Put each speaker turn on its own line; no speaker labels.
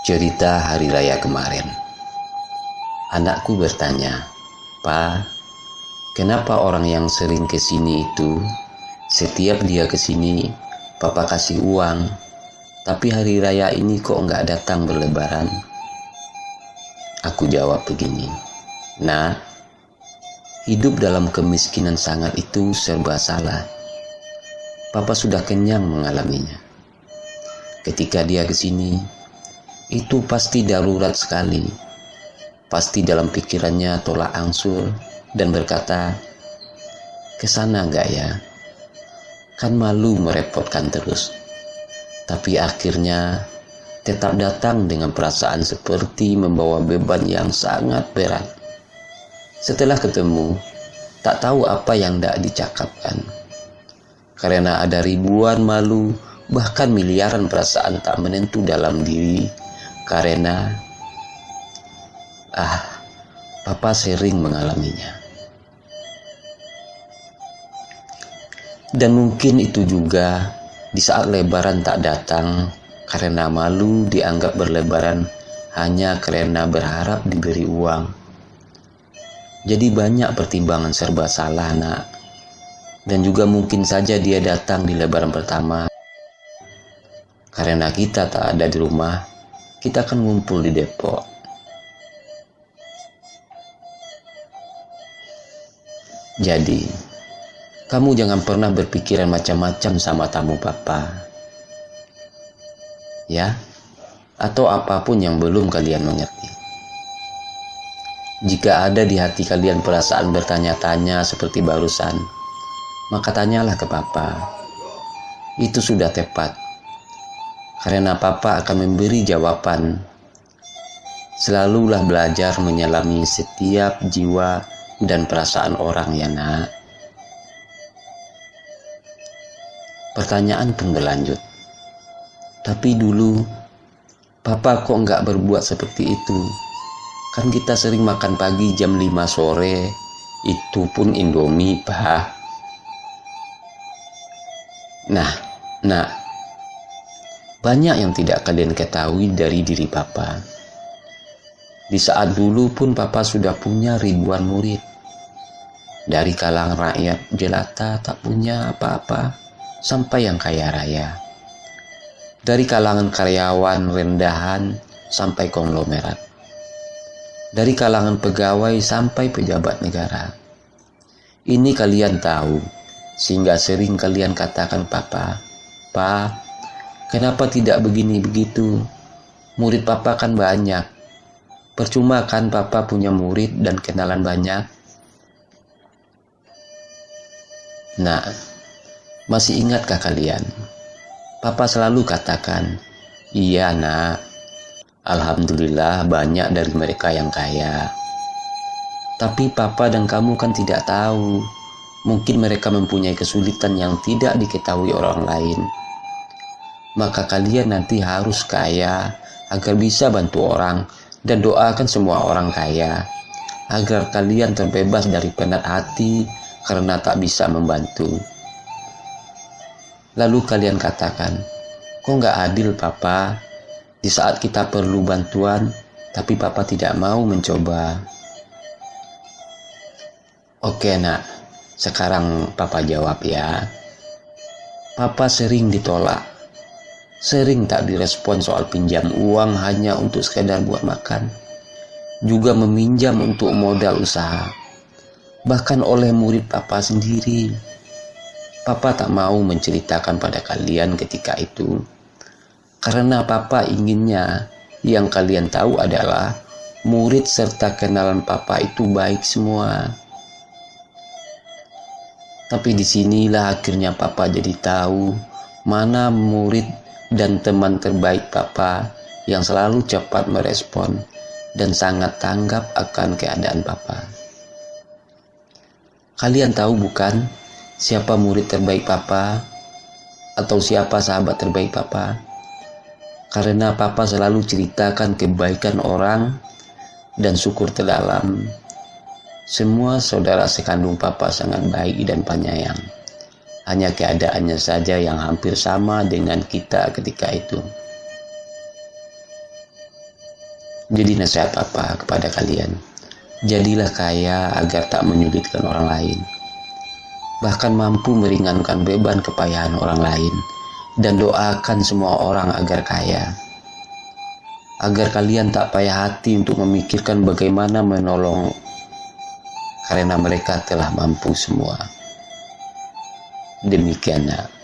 Cerita hari raya kemarin. Anakku bertanya, "Pa, kenapa orang yang sering kesini itu, setiap dia kesini, Papa kasih uang, tapi hari raya ini kok nggak datang berlebaran?" Aku jawab begini, "Nah, hidup dalam kemiskinan sangat itu serba salah. Papa sudah kenyang mengalaminya. Ketika dia kesini, itu pasti darurat sekali. Pasti dalam pikirannya tolak ansur dan berkata, 'Kesana enggak ya? Kan malu merepotkan terus.' Tapi akhirnya tetap datang dengan perasaan seperti membawa beban yang sangat berat. Setelah ketemu, tak tahu apa yang tidak dicakapkan. Karena ada ribuan malu, bahkan miliaran perasaan tak menentu dalam diri. Karena Papa sering mengalaminya. Dan mungkin itu juga di saat lebaran tak datang karena malu dianggap berlebaran hanya karena berharap diberi uang. Jadi banyak pertimbangan serba salah, Nak. Dan juga mungkin saja dia datang di lebaran pertama karena kita tak ada di rumah. Kita akan ngumpul di Depok. Jadi, kamu jangan pernah berpikiran macam-macam sama tamu Papa. Ya, atau apapun yang belum kalian mengerti. Jika ada di hati kalian perasaan bertanya-tanya seperti barusan, maka tanyalah ke Papa. Itu sudah tepat. Karena Papa akan memberi jawaban. Selalulah belajar menyelami setiap jiwa dan perasaan orang, ya Nak. Pertanyaan pun berlanjut. Tapi dulu, Papa kok nggak berbuat seperti itu? Kan kita sering makan pagi jam 5 sore, itu pun Indomie, Pak. Nah, banyak yang tidak kalian ketahui dari diri Papa. Di saat dulu pun Papa sudah punya ribuan murid. Dari kalangan rakyat jelata tak punya apa-apa, sampai yang kaya raya. Dari kalangan karyawan rendahan sampai konglomerat. Dari kalangan pegawai sampai pejabat negara. Ini kalian tahu, sehingga sering kalian katakan Papa, "Pa, kenapa tidak begini begitu? Murid Papa kan banyak. Percuma kan Papa punya murid dan kenalan banyak?" Nah, masih ingatkah kalian? Papa selalu katakan, "Iya, Nak. Alhamdulillah banyak dari mereka yang kaya." Tapi Papa dan kamu kan tidak tahu. Mungkin mereka mempunyai kesulitan yang tidak diketahui orang lain. Maka kalian nanti harus kaya agar bisa bantu orang, dan doakan semua orang kaya agar kalian terbebas dari penat hati karena tak bisa membantu. Lalu kalian katakan, "Kok nggak adil Papa? Di saat kita perlu bantuan, tapi Papa tidak mau mencoba." Oke, Nak, sekarang Papa jawab ya. Papa sering ditolak. Sering tak direspon soal pinjam uang hanya untuk sekedar buat makan. Juga meminjam untuk modal usaha. Bahkan oleh murid Papa sendiri. Papa tak mau menceritakan pada kalian ketika itu. Karena Papa inginnya yang kalian tahu adalah murid serta kenalan Papa itu baik semua. Tapi disinilah akhirnya Papa jadi tahu mana murid dan teman terbaik Papa yang selalu cepat merespon dan sangat tanggap akan keadaan Papa. Kalian tahu bukan siapa murid terbaik Papa atau siapa sahabat terbaik Papa? Karena Papa selalu ceritakan kebaikan orang dan syukur terdalam. Semua saudara sekandung Papa sangat baik dan penyayang. Hanya keadaannya saja yang hampir sama dengan kita ketika itu. Jadi nasihat Papa kepada kalian, jadilah kaya agar tak menyulitkan orang lain, bahkan mampu meringankan beban kepayahan orang lain, dan doakan semua orang agar kaya, agar kalian tak payah hati untuk memikirkan bagaimana menolong, karena mereka telah mampu semua. Demikian, Nak.